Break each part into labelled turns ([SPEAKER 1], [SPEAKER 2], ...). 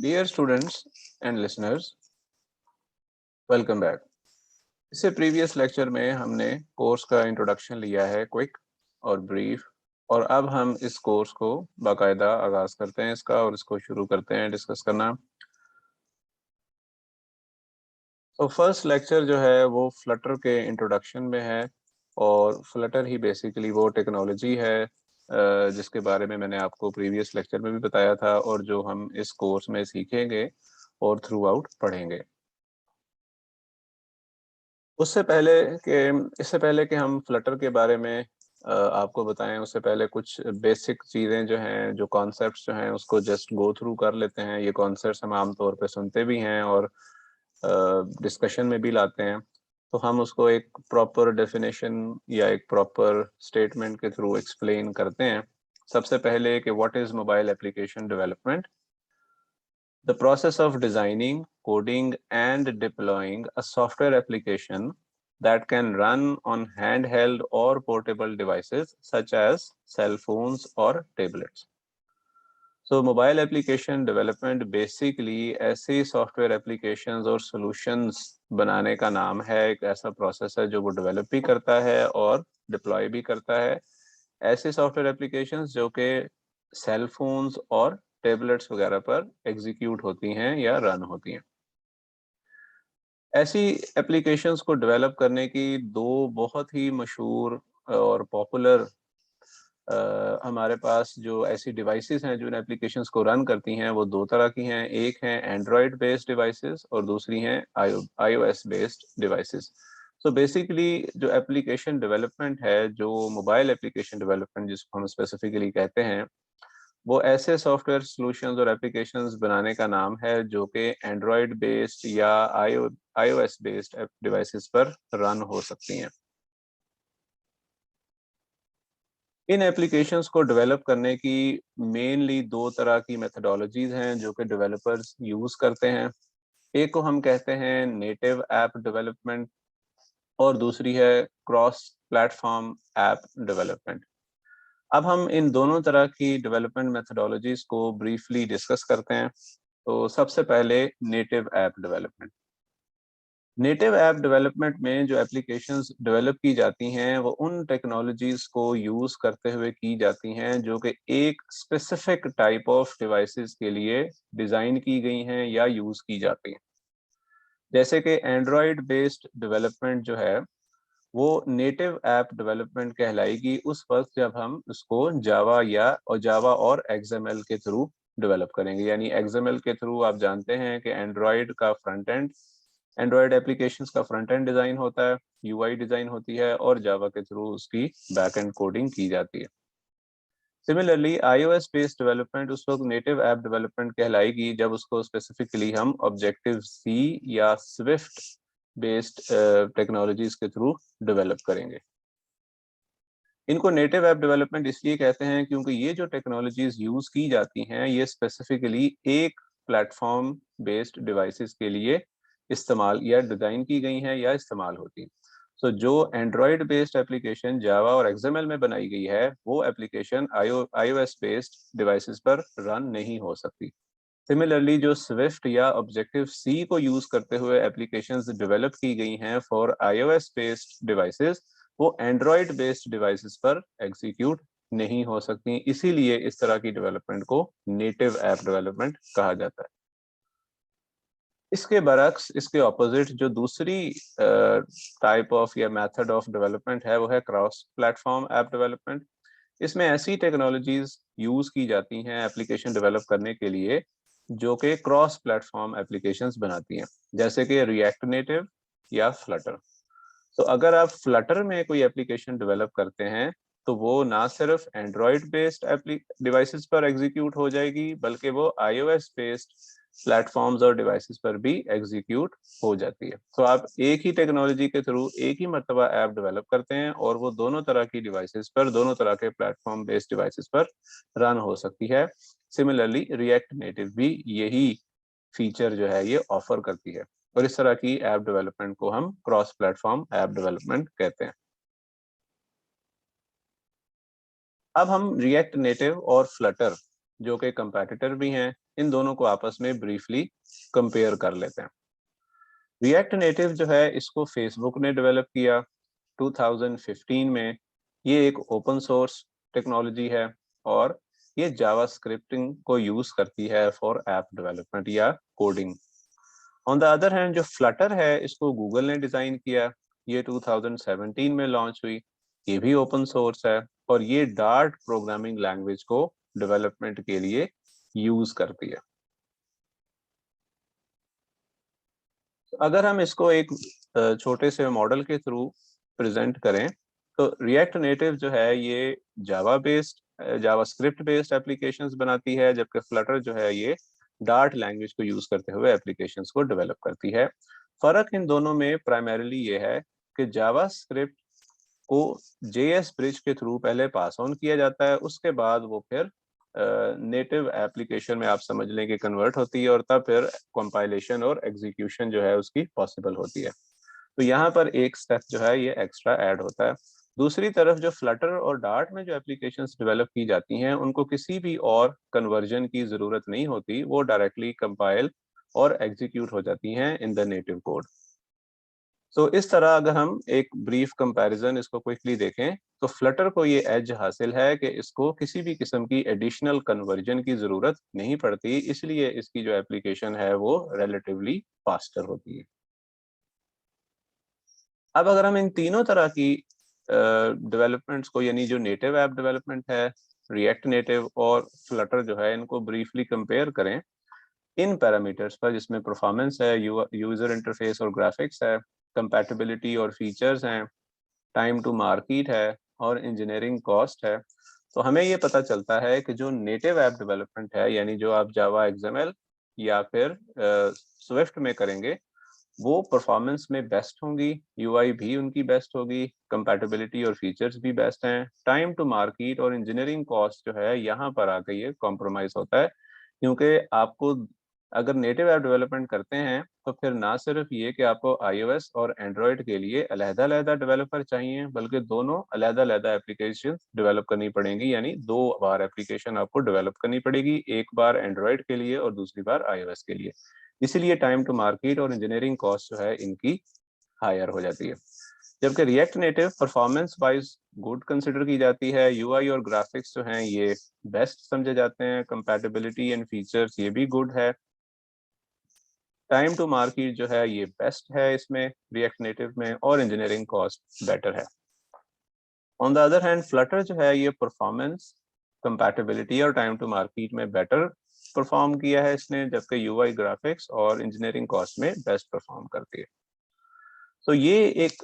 [SPEAKER 1] Dear students and listeners, welcome back. इससे previous lecture में हमने कोर्स का इंट्रोडक्शन लिया है, क्विक और ब्रीफ, और अब हम इस कोर्स को बाकायदा आगाज करते हैं इसका और इसको शुरू करते हैं डिस्कस करना। तो फर्स्ट लेक्चर जो है वो फ्लटर के इंट्रोडक्शन में है, और फ्लटर ही बेसिकली वो टेक्नोलॉजी है जिसके बारे में मैंने आपको प्रीवियस लेक्चर में भी बताया था और जो हम इस कोर्स में सीखेंगे और थ्रू आउट पढ़ेंगे। इससे पहले कि हम फ्लटर के बारे में आपको बताएं, उससे पहले कुछ बेसिक चीज़ें जो हैं, जो कॉन्सेप्ट्स जो हैं, उसको जस्ट गो थ्रू कर लेते हैं। ये कॉन्सेप्ट्स हम आमतौर पे सुनते भी हैं और डिस्कशन में भी लाते हैं, तो हम उसको एक प्रॉपर डेफिनेशन या एक प्रॉपर स्टेटमेंट के थ्रू एक्सप्लेन करते हैं। सबसे पहले कि what is mobile application development? The process of designing, coding, and deploying a software application that can run on handheld or portable devices such as cell phones or tablets. So mobile application development basically ऐसी software applications और solutions बनाने का नाम है। एक ऐसा process है जो वो डेवलप भी करता है और डिप्लॉय भी करता है ऐसे सॉफ्टवेयर एप्लीकेशंस जो कि सेल फोन्स और टैबलेट्स वगैरह पर एग्जीक्यूट होती हैं या रन होती हैं। ऐसी एप्लीकेशंस को डेवलप करने की दो बहुत ही मशहूर और पॉपुलर हमारे पास जो ऐसी डिवाइसेस हैं जो इन एप्लीकेशंस को रन करती हैं, वो दो तरह की हैं। एक है एंड्रॉयड बेस्ड डिवाइसेस और दूसरी हैं iOS based devices. So basically जो एप्लीकेशन डेवलपमेंट है, जो मोबाइल एप्लीकेशन डेवलपमेंट जिसको हम स्पेसिफिकली कहते हैं, वो ऐसे सॉफ्टवेयर सॉल्यूशंस और एप्लीकेशंस बनाने का नाम है जो कि एंड्रॉयड बेस्ड या iOS बेस्ड डिवाइसेस पर रन हो सकती हैं। इन एप्लीकेशंस को डेवलप करने की मेनली दो तरह की मेथडोलॉजीज हैं जो कि डेवलपर्स यूज करते हैं। एक को हम कहते हैं नेटिव ऐप डेवलपमेंट और दूसरी है क्रॉस प्लेटफॉर्म ऐप डेवलपमेंट। अब हम इन दोनों तरह की डेवलपमेंट मेथडोलॉजीज को ब्रीफली डिस्कस करते हैं। तो सबसे पहले native app development. Native app development में जो एप्लीकेशंस डेवलप की जाती हैं वो उन टेक्नोलॉजीज को यूज करते हुए की जाती हैं जो कि एक स्पेसिफिक टाइप ऑफ डिवाइसेस के लिए डिजाइन की गई हैं या यूज की जाती हैं। जैसे कि एंड्रॉयड बेस्ड डेवलपमेंट जो है वो नेटिव ऐप डेवलपमेंट कहलाएगी उस वक्त जब हम उसको जावा और एक्सएमएल के थ्रू डेवलप करेंगे। यानी एक्सएमएल के थ्रू आप जानते हैं कि एंड्रॉयड एप्लीकेशंस का फ्रंट एंड डिजाइन होता है, यूआई डिजाइन होती है, और जावा के थ्रू उसकी बैक एंड कोडिंग की जाती है। सिमिलरली iOS बेस्ड डेवलपमेंट उस वक्त नेटिव ऐप डेवलपमेंट कहलाएगी जब उसको स्पेसिफिकली हम ऑब्जेक्टिव सी या स्विफ्ट बेस्ड टेक्नोलॉजीज के थ्रू डेवलप करेंगे। इनको नेटिव ऐप डेवलपमेंट इसलिए कहते हैं क्योंकि ये जो टेक्नोलॉजीज यूज की जाती हैं ये स्पेसिफिकली एक प्लेटफॉर्म बेस्ड डिवाइसेस के लिए इस्तेमाल या डिजाइन की गई हैं या इस्तेमाल होती हैं। सो जो एंड्रॉयड बेस्ड एप्लीकेशन जावा और एक्सएमएल में बनाई गई है वो एप्लीकेशन iOS बेस्ड डिवाइसेस पर रन नहीं हो सकती। सिमिलरली जो स्विफ्ट या ऑब्जेक्टिव सी को यूज करते हुए एप्लीकेशंस डेवलप की गई हैं फॉर iOS बेस्ड डिवाइसेस, वो एंड्रॉयड बेस्ड डिवाइसेस पर एग्जीक्यूट नहीं हो सकती। इसीलिए इस तरह की डेवलपमेंट को नेटिव ऐप डेवलपमेंट कहा जाता है। इसके बरक्स, इसके ऑपोजिट जो दूसरी टाइप ऑफ या मेथड ऑफ डेवलपमेंट है वो है क्रॉस प्लेटफॉर्म ऐप डेवलपमेंट। इसमें ऐसी टेक्नोलॉजीज यूज की जाती हैं एप्लीकेशन डेवलप करने के लिए जो कि क्रॉस प्लेटफॉर्म एप्लीकेशंस बनाती हैं, जैसे कि रिएक्ट नेटिव या फ्लटर। तो अगर आप फ्लटर में कोई एप्लीकेशन डेवलप करते हैं तो वो ना सिर्फ एंड्रॉयड बेस्ड डिवाइसेस पर एग्जीक्यूट हो जाएगी बल्कि वो iOS बेस्ड प्लेटफॉर्म्स और डिवाइसेस पर भी एग्जीक्यूट हो जाती है। तो आप एक ही टेक्नोलॉजी के थ्रू एक ही मर्तबा ऐप डेवलप करते हैं और वो दोनों तरह की डिवाइसेस पर, दोनों तरह के प्लेटफॉर्म बेस्ड डिवाइसेस पर रन हो सकती है। सिमिलरली रिएक्ट नेटिव भी यही फीचर जो है ये ऑफर करती है, और इस तरह की ऐप डेवलपमेंट को हम क्रॉस प्लेटफॉर्म ऐप डेवलपमेंट कहते हैं। अब हम रिएक्ट नेटिव और फ्लटर जो कि कंपैटिटर भी हैं, इन दोनों को आपस में ब्रीफली कंपेयर कर लेते हैं। रिएक्ट नेटिव जो है इसको फेसबुक ने डेवलप किया 2015 में। ये एक ओपन सोर्स टेक्नोलॉजी है और ये जावा स्क्रिप्टिंग को यूज करती है फॉर ऐप डेवलपमेंट या coding. On the other hand जो फ्लटर है इसको गूगल ने डिजाइन किया, ये 2017 में लॉन्च हुई। ये भी ओपन सोर्स है और ये डार्ट प्रोग्रामिंग लैंग्वेज को डेवलपमेंट के लिए यूज करती है। अगर हम इसको एक छोटे से मॉडल के थ्रू प्रेजेंट करें तो रिएक्ट नेटिव जो है ये Java based JavaScript based applications बनाती है, जबकि फ्लटर जो है ये डार्ट लैंग्वेज को यूज करते हुए एप्लीकेशंस को डेवलप करती है। फर्क इन दोनों में प्राइमरीली ये है कि जावास्क्रिप्ट को जेएस ब्रिज के थ्रू पहले पास ऑन किया जाता है, उसके बाद वो फिर नेटिव एप्लीकेशन में आप समझ लें कि कन्वर्ट होती है और तब फिर कंपाइलेशन और एग्जीक्यूशन जो है उसकी पॉसिबल होती है। तो यहाँ पर एक स्टेप जो है ये एक्स्ट्रा ऐड होता है। दूसरी तरफ जो फ्लटर और डार्ट में जो एप्लीकेशंस डेवलप की जाती हैं उनको किसी भी और कन्वर्जन की जरूरत नहीं होती, वो डायरेक्टली कंपाइल और एग्जीक्यूट हो जाती हैं इन द नेटिव कोड। तो इस तरह अगर हम एक ब्रीफ कंपैरिजन इसको क्विकली देखें तो फ्लटर को ये एज हासिल है कि इसको किसी भी किस्म की एडिशनल कन्वर्जन की जरूरत नहीं पड़ती, इसलिए इसकी जो एप्लीकेशन है वो रिलेटिवली फास्टर होती है। अब अगर हम इन तीनों तरह की डेवलपमेंट्स को, यानी जो नेटिव ऐप डेवलपमेंट है, रिएक्ट नेटिव और फ्लटर जो है, इनको ब्रीफली कंपेयर करें इन पैरामीटर्स पर, जिसमें परफॉर्मेंस है, यूजर इंटरफेस और ग्राफिक्स है, कंपैटिबिलिटी और फीचर्स हैं, टाइम टू मार्केट है और इंजीनियरिंग कॉस्ट है, तो हमें ये पता चलता है कि जो नेटिव ऐप डेवलपमेंट है, यानी जो आप जावा एक्सएमएल या फिर स्विफ्ट में करेंगे, वो परफॉर्मेंस में बेस्ट होंगी, यूआई भी उनकी बेस्ट होगी, कंपैटिबिलिटी और फीचर्स भी बेस्ट हैं। टाइम टू मार्केट और इंजीनियरिंग कॉस्ट जो है यहाँ पर आकर ये कॉम्प्रोमाइज होता है, क्योंकि आपको अगर नेटिव ऐप डेवलपमेंट करते हैं तो फिर ना सिर्फ ये कि आपको आईओएस और एंड्रॉयड के लिए अलग-अलग डेवलपर चाहिए, बल्कि दोनों अलग-अलग एप्लीकेशन डेवलप करनी पड़ेंगी, यानी 2 बार एप्लीकेशन आपको डेवलप करनी पड़ेगी, एक बार एंड्रॉयड के लिए और दूसरी बार आईओएस के लिए। इसीलिए टाइम टू मार्केट और इंजीनियरिंग कॉस्ट जो है इनकी हायर हो जाती है। जबकि react native performance wise good consider की जाती है, यूआई और ग्राफिक्स जो हैं ये बेस्ट समझे जाते हैं, कंपैटिबिलिटी एंड फीचर्स ये भी गुड है, टाइम टू मार्केट जो है ये बेस्ट है इसमें रिएक्ट नेटिव में, और इंजीनियरिंग कॉस्ट बेटर है। On the other hand Flutter जो है ये परफॉर्मेंस, कंपैटिबिलिटी और टाइम टू मार्केट में बेटर परफॉर्म किया है इसने, जबकि यूआई ग्राफिक्स और इंजीनियरिंग कॉस्ट में बेस्ट परफॉर्म करती है। तो ये एक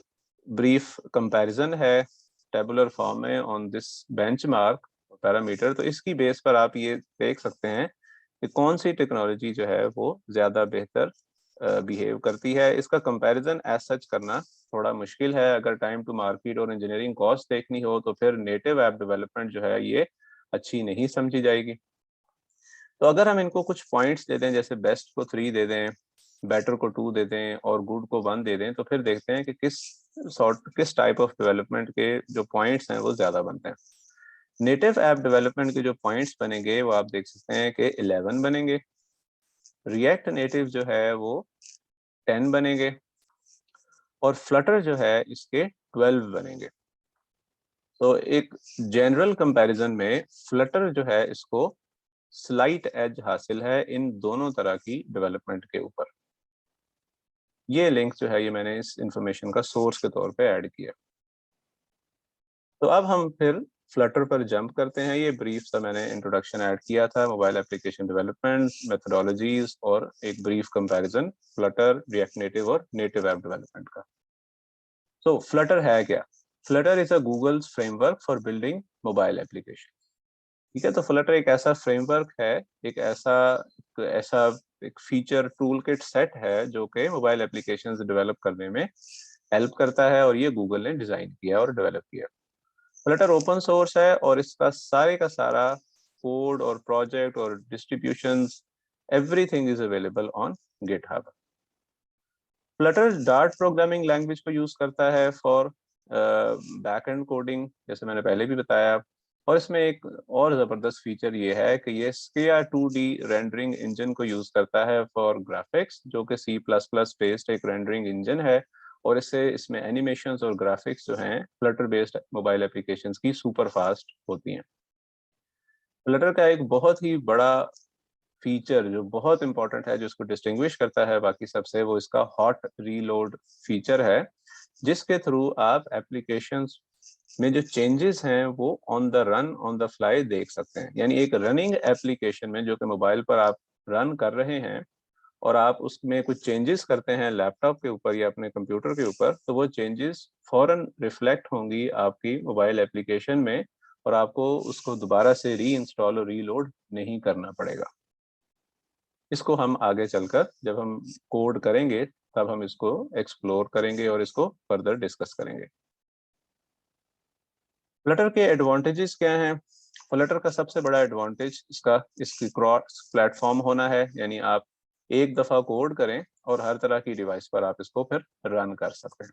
[SPEAKER 1] ब्रीफ कंपैरिजन है टेबुलर फॉर्म में ऑन दिस बेंचमार्क पैरामीटर। तो इसकी बेस पर आप ये देख सकते हैं कि कौन सी टेक्नोलॉजी जो है वो ज़्यादा बेहतर बिहेव करती है। इसका कंपैरिजन एज सच करना थोड़ा मुश्किल है। अगर टाइम टू मार्केट और इंजीनियरिंग कॉस्ट देखनी हो तो फिर नेटिव ऐप डेवलपमेंट जो है ये अच्छी नहीं समझी जाएगी। तो अगर हम इनको कुछ पॉइंट्स दे दें, जैसे बेस्ट को 3 दे दें, बेटर को 2 दे दें और गुड को 1 दे दें, तो फिर देखते हैं कि किस टाइप ऑफ डेवलपमेंट के जो पॉइंट्स हैं वो ज़्यादा बनते हैं। नेटिव ऐप डेवलपमेंट के जो पॉइंट्स बनेंगे वो आप देख सकते हैं कि 11 बनेंगे, रिएक्ट नेटिव जो है वो 10 बनेंगे और फ्लटर जो है इसके 12 बनेंगे। तो एक जनरल कंपैरिजन में फ्लटर जो है इसको स्लाइट एज हासिल है इन दोनों तरह की डेवलपमेंट के ऊपर। ये लिंक जो है ये मैंने इस इंफॉर्मेशन का सोर्स के तौर पे ऐड किया। तो अब हम फिर फ्लटर पर जंप करते हैं। ये ब्रीफ सा मैंने इंट्रोडक्शन ऐड किया था, मोबाइल एप्लीकेशन डेवलपमेंट मेथोडोलॉजीज और एक brief comparison Flutter, React Native और नेटिव ऐप डेवलपमेंट का। तो फ्लटर है क्या? Flutter is a Google's framework for building mobile application. ठीक है, तो फ्लटर एक ऐसा फ्रेमवर्क है, एक ऐसा एक फीचर टूल किट सेट है जो कि मोबाइल एप्लीकेशंस डेवलप करने में हेल्प करता है, और ये गूगल ने डिजाइन किया और डेवलप किया। फ्लटर ओपन सोर्स है और इसका सारे का सारा कोड और प्रोजेक्ट और distributions everything is available on GitHub. Flutter dart programming language को यूज करता है फॉर बैक एंड कोडिंग, जैसे मैंने पहले भी बताया। और इसमें एक और ज़बरदस्त फीचर ये है कि ये Skia 2D रेंडरिंग इंजन को यूज़ करता है फॉर ग्राफिक्स, जो कि C++ बेस्ड एक रेंडरिंग इंजन है, और इससे इसमें एनिमेशंस और ग्राफिक्स जो हैं फ्लटर बेस्ड मोबाइल एप्लीकेशंस की सुपर फास्ट होती हैं। फ्लटर का एक बहुत ही बड़ा फीचर जो बहुत इंपॉर्टेंट है, जो इसको डिस्टिंग्विश करता है बाकी सबसे, वो इसका हॉट रीलोड फीचर है, जिसके थ्रू आप एप्लीकेशंस में जो चेंजेस हैं वो on the run on the fly देख सकते हैं। यानी एक रनिंग एप्लीकेशन में जो कि मोबाइल पर आप रन कर रहे हैं और आप उसमें कुछ चेंजेस करते हैं लैपटॉप के ऊपर या अपने कंप्यूटर के ऊपर, तो वो चेंजेस फौरन रिफ्लेक्ट होंगी आपकी मोबाइल एप्लीकेशन में और आपको उसको दोबारा से री इंस्टॉल और रीलोड नहीं करना पड़ेगा। इसको हम आगे चलकर जब हम कोड करेंगे तब हम इसको एक्सप्लोर करेंगे और इसको फर्दर डिस्कस करेंगे। फ्लटर के एडवांटेजेस क्या हैं? फ्लटर का सबसे बड़ा एडवांटेज इसकी क्रॉस प्लेटफॉर्म होना है, यानी आप एक दफा कोड करें और हर तरह की डिवाइस पर आप इसको फिर रन कर सकते हैं।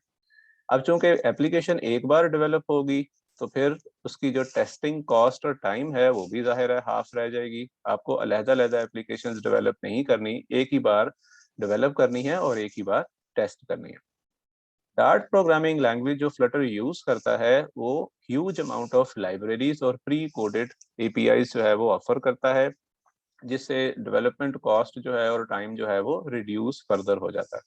[SPEAKER 1] अब चूंकि एप्लीकेशन एक बार डेवलप होगी तो फिर उसकी जो टेस्टिंग कॉस्ट और टाइम है वो भी जाहिर है हाफ रह जाएगी। आपको अलग-अलग एप्लीकेशंस डेवलप नहीं करनी, एक ही बार डेवलप करनी है और एक ही बार टेस्ट करनी है। डार्ट प्रोग्रामिंग लैंग्वेज जो फ्लटर यूज करता है वो ह्यूज अमाउंट ऑफ लाइब्रेरीज और प्री कोडेड एपीआईज जो है वो ऑफर करता है, जिससे डेवलपमेंट कॉस्ट जो है और टाइम जो है वो रिड्यूस फर्दर हो जाता है।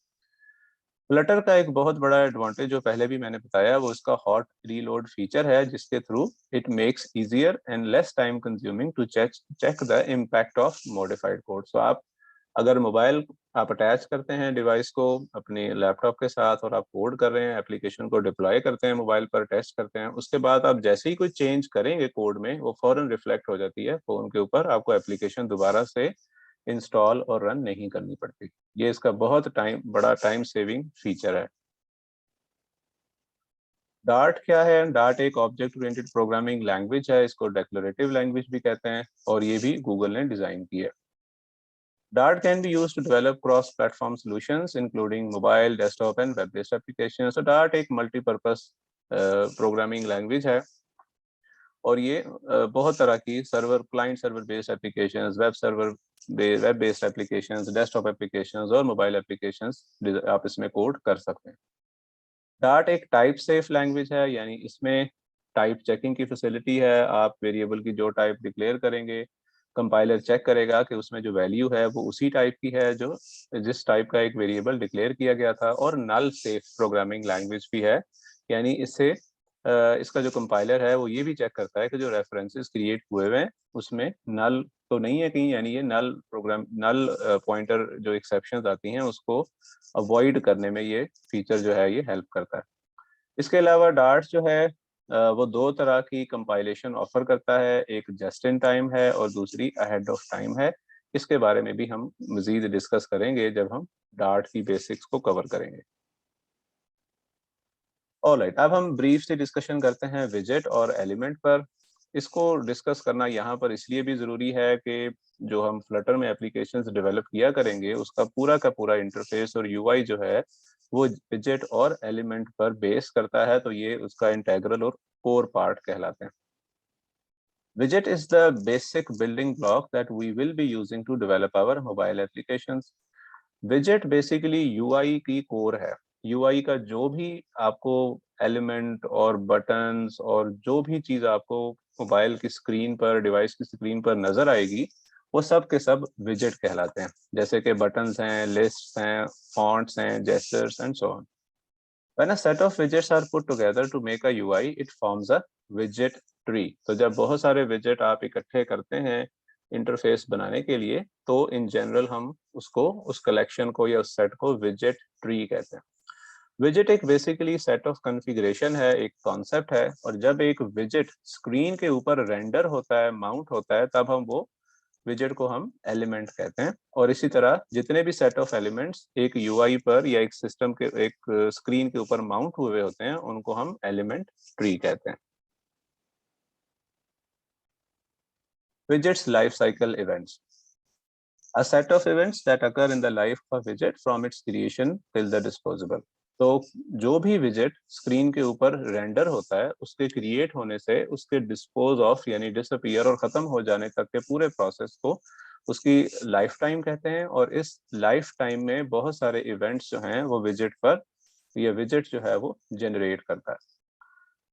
[SPEAKER 1] फ्लटर का एक बहुत बड़ा एडवांटेज जो पहले भी मैंने बताया वो इसका हॉट रीलोड फीचर है, जिसके through it makes easier and less time consuming to check the impact of modified code. So आप अगर मोबाइल आप अटैच करते हैं डिवाइस को अपने लैपटॉप के साथ और आप कोड कर रहे हैं, एप्लीकेशन को डिप्लॉय करते हैं, मोबाइल पर टेस्ट करते हैं, उसके बाद आप जैसे ही कोई चेंज करेंगे कोड में वो फौरन रिफ्लेक्ट हो जाती है फोन के ऊपर, आपको एप्लीकेशन दोबारा से इंस्टॉल और रन नहीं करनी पड़ती। ये इसका बहुत बड़ा टाइम सेविंग फीचर है। डार्ट क्या है? डार्ट एक ऑब्जेक्ट ओरिएंटेड प्रोग्रामिंग लैंग्वेज है, इसको डेक्लरेटिव लैंग्वेज भी कहते हैं और ये भी गूगल ने डिजाइन की है। Dart can be used to develop cross-platform solutions, including mobile, desktop, and web-based applications. So Dart एक multi-purpose प्रोग्रामिंग लैंग्वेज है और ये बहुत तरह की server client server based applications, web based applications, desktop applications और मोबाइल एप्लीकेशंस आप इसमें कोड कर सकते हैं। डार्ट एक टाइप सेफ लैंग्वेज है, यानी इसमें टाइप चेकिंग की फैसिलिटी है। आप वेरिएबल की जो टाइप डिक्लेयर करेंगे, कंपाइलर चेक करेगा कि उसमें जो वैल्यू है वो उसी टाइप की है जो जिस टाइप का एक वेरिएबल डिक्लेयर किया गया था। और नल सेफ प्रोग्रामिंग लैंग्वेज भी है, यानी इससे इसका जो कंपाइलर है वो ये भी चेक करता है कि जो रेफरेंसेस क्रिएट हुए हुए हैं उसमें नल तो नहीं है कहीं, यानी ये नल पॉइंटर जो एक्सेप्शंस आती हैं उसको अवॉइड करने में ये फीचर जो है ये हेल्प करता है। इसके अलावा डार्ट जो है वो दो तरह की कंपाइलेशन ऑफर करता है, एक जस्ट इन टाइम है और दूसरी अहेड ऑफ टाइम है। इसके बारे में भी हम मजीद डिस्कस करेंगे जब हम डार्ट की बेसिक्स को कवर करेंगे। ऑलराइट, अब हम ब्रीफ से डिस्कशन करते हैं विजेट और एलिमेंट पर। इसको डिस्कस करना यहाँ पर इसलिए भी ज़रूरी है कि जो हम फ्लटर में एप्लीकेशंस डेवलप किया करेंगे उसका पूरा का पूरा इंटरफेस और यूआई जो है वो विजेट और एलिमेंट पर बेस करता है, तो ये उसका इंटेग्रल और कोर पार्ट कहलाते हैं। Widget is the basic building block that we will be using to develop our mobile applications. विजेट बेसिकली यूआई की कोर है। यूआई का जो भी आपको एलिमेंट और बटन्स और जो भी चीज आपको मोबाइल की स्क्रीन पर, डिवाइस की स्क्रीन पर नजर आएगी वो सब के सब विजेट कहलाते हैं, जैसे कि बटन्स हैं, लिस्ट्स हैं, फॉन्ट्स हैं, gestures and so on. When a set of widgets are put together to make a UI, it forms a widget tree. तो जब बहुत सारे widget आप इकट्ठे करते हैं इंटरफेस बनाने के लिए, तो इन जनरल हम उसको, उस कलेक्शन को या उस सेट को widget tree कहते हैं। widget एक बेसिकली सेट ऑफ कॉन्फ़िगरेशन है, एक कॉन्सेप्ट है, और जब एक widget स्क्रीन के ऊपर रेंडर होता है, माउंट होता है, तब हम वो विजेट को हम एलिमेंट कहते हैं। और इसी तरह जितने भी सेट ऑफ एलिमेंट्स एक यूआई पर या एक सिस्टम के एक स्क्रीन के ऊपर माउंट हुए होते हैं उनको हम एलिमेंट ट्री कहते हैं। Widgets life cycle events, a set of events that occur in the life of a widget from its creation till the disposable. तो जो भी विजेट स्क्रीन के ऊपर रेंडर होता है उसके क्रिएट होने से उसके डिस्पोज ऑफ यानी डिसअपीयर और खत्म हो जाने तक के पूरे प्रोसेस को उसकी लाइफ टाइम कहते हैं। और इस लाइफ टाइम में बहुत सारे इवेंट्स जो हैं वो विजेट पर, ये विजेट जो है वो जनरेट करता है।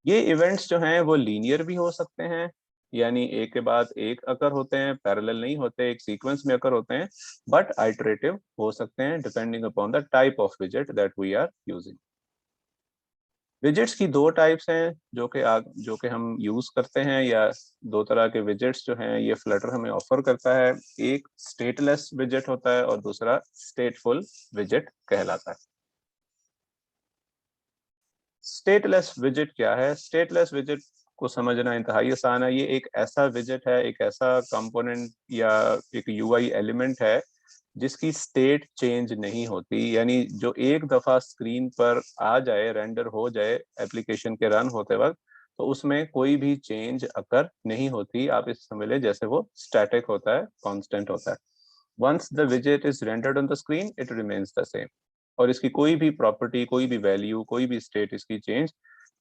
[SPEAKER 1] ये इवेंट्स जो हैं वो लीनियर भी हो सकते हैं, यानी एक के बाद एक अकर होते हैं, पैरेलल नहीं होते, एक सीक्वेंस में अकर होते हैं, बट आइटरेटिव हो सकते हैं depending upon the type of विजेट that we are using. Widgets की दो टाइप्स हैं जो कि हम यूज करते हैं, या दो तरह के विजेट्स जो हैं ये फ्लटर हमें ऑफर करता है। एक स्टेटलेस विजेट होता है और दूसरा स्टेटफुल विजेट कहलाता है। स्टेटलेस विजेट क्या है? स्टेटलेस विजेट को समझना इंतहाई आसान है। ये एक ऐसा विजेट है, एक ऐसा कंपोनेंट या एक यूआई एलिमेंट है जिसकी स्टेट चेंज नहीं होती, यानी जो एक दफा स्क्रीन पर आ जाए, रेंडर हो जाए एप्लीकेशन के रन होते वक्त, तो उसमें कोई भी चेंज अकर नहीं होती। आप इस समझ ले जैसे वो स्टैटिक होता है, कांस्टेंट होता है। वंस द विजेट is rendered on the screen it remains the same, और इसकी कोई भी प्रॉपर्टी, कोई भी वैल्यू, कोई भी स्टेट इसकी चेंज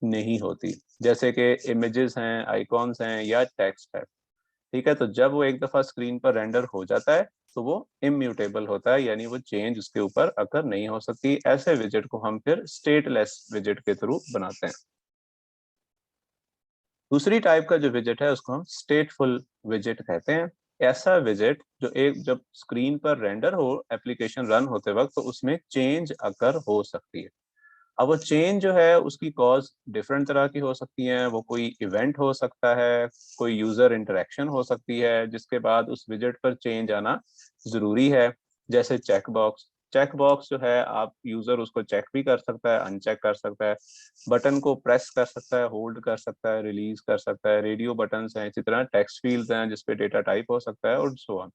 [SPEAKER 1] नहीं होती। जैसे कि इमेजेस हैं, आइकॉन्स हैं या टेक्स्ट है, ठीक है, तो जब वो एक दफा स्क्रीन पर रेंडर हो जाता है तो वो इम्यूटेबल होता है, यानी वो चेंज उसके ऊपर अकर नहीं हो सकती। ऐसे विजेट को हम फिर स्टेटलेस विजेट के थ्रू बनाते हैं। दूसरी टाइप का जो विजेट है उसको हम स्टेटफुल विजेट कहते हैं। ऐसा विजेट जो एक जब स्क्रीन पर रेंडर हो एप्लीकेशन रन होते वक्त, तो उसमें चेंज अकर हो सकती है। अब वो चेंज जो है उसकी कॉज डिफरेंट तरह की हो सकती है। वो कोई इवेंट हो सकता है, कोई यूजर इंटरेक्शन हो सकती है जिसके बाद उस विजेट पर चेंज आना जरूरी है। जैसे चेक बॉक्स जो है, आप यूजर उसको चेक भी कर सकता है, अनचेक कर सकता है, बटन को प्रेस कर सकता है, होल्ड कर सकता है, रिलीज कर सकता है, रेडियो बटन्स हैं, इसी तरह टेक्स्ट फील्ड्स हैं जिसपे डेटा टाइप हो सकता है, और सो ऑन।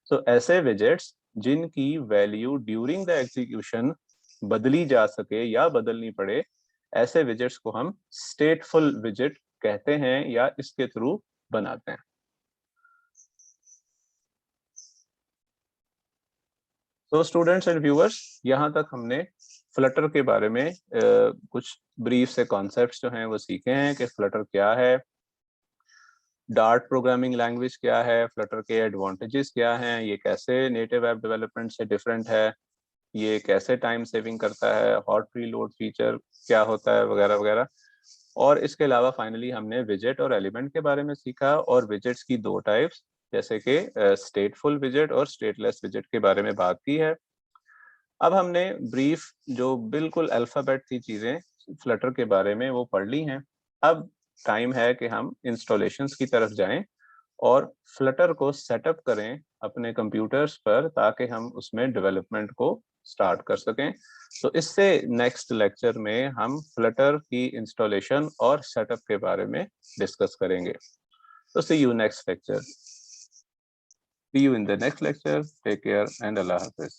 [SPEAKER 1] तो ऐसे विजेट्स जिनकी वैल्यू ड्यूरिंग द एग्जीक्यूशन बदली जा सके या बदलनी पड़े, ऐसे विजेट्स को हम स्टेटफुल विजेट कहते हैं या इसके थ्रू बनाते हैं। तो स्टूडेंट्स एंड व्यूअर्स, यहाँ तक हमने फ्लटर के बारे में कुछ ब्रीफ से कॉन्सेप्ट्स जो हैं वो सीखे हैं कि फ्लटर क्या है, डार्ट प्रोग्रामिंग लैंग्वेज क्या है, फ्लटर के एडवांटेजेस क्या हैं, ये कैसे नेटिव ऐप डेवलपमेंट से डिफरेंट है, ये कैसे टाइम सेविंग करता है, हॉट रीलोड फीचर क्या होता है, वगैरह वगैरह। और इसके अलावा फाइनली हमने विजेट और एलिमेंट के बारे में सीखा, और विजेट्स की दो टाइप्स जैसे कि स्टेटफुल विजेट और स्टेटलेस विजेट के बारे में बात की है। अब हमने ब्रीफ जो बिल्कुल अल्फाबेट की चीजें फ्लटर के बारे में वो पढ़ ली हैं। अब टाइम है कि हम इंस्टॉलेशंस की तरफ जाएं और फ्लटर को सेटअप करें अपने कंप्यूटर्स पर, ताकि हम उसमें डेवलपमेंट को स्टार्ट कर सकें। तो इससे नेक्स्ट लेक्चर में हम फ्लटर की इंस्टॉलेशन और सेटअप के बारे में डिस्कस करेंगे। तो see you next lecture. See you in the next lecture. Take care and अल्लाह हाफिज।